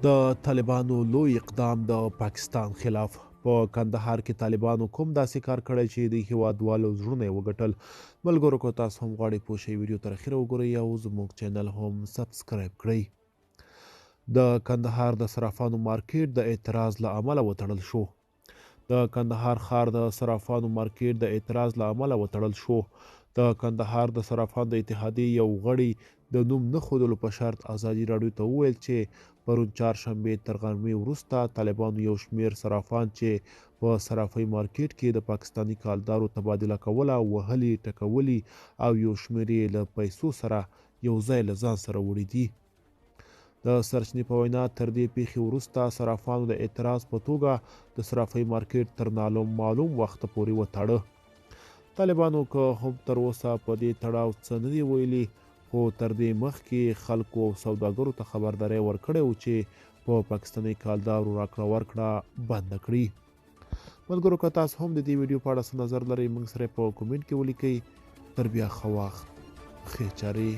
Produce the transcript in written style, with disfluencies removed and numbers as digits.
د طالبانو لوی اقدام د پاکستان خلاف. په کندهار کې طالبانو کوم داسې کار کړی چې د هیوادوالو زړونه یې وګټل. ملګرو که تاسو هم غواړئ پوه شئ ویډیو تر اخره وګورئ او زموږ چینل هم سبسکرایب کړئ. د کندهار د صرافانو مارکیټ د اعتراض له امله وتړل شو. د کندهار ښار د صرافانو مارکیټ د اعتراض له امله وتړل شو. د کندهار د صرافانو د اتحادیې یو غړي د نوم نه ښودلو په شرط ازادي راډیو ته وویل چې پرون چهارشنبې تر غرمې وروسته طالبانو یو شمېر صرافان چې په صرافۍ مارکیټ کې د پاکستاني کالدارو تبادله کوله وهلي ټکولي او یو شمېر یې له پیسو سره یو ځای له ځان سره وړي دي. د سرچینې په وینا تر دې پیښې وروسته صرافانو د اعتراض په توګه د صرافۍ مارکیټ تر معلوم وخته پورې وتړه. طالبانو که هم تر اوسه په دې تړاو څه نه دي ویلي، خو تر دې مخکې خلکو او سوداګرو ته خبرداری ورکړی و چې په پاکستاني کالدارو راکړه ورکړه بنده کړي. ملګرو که تاسو هم د دې ویډیو په اړه څه نظر لرئ موږ سره په کومنټ کې ولیکئ. تر بیا ښه وخت، ښې چارې.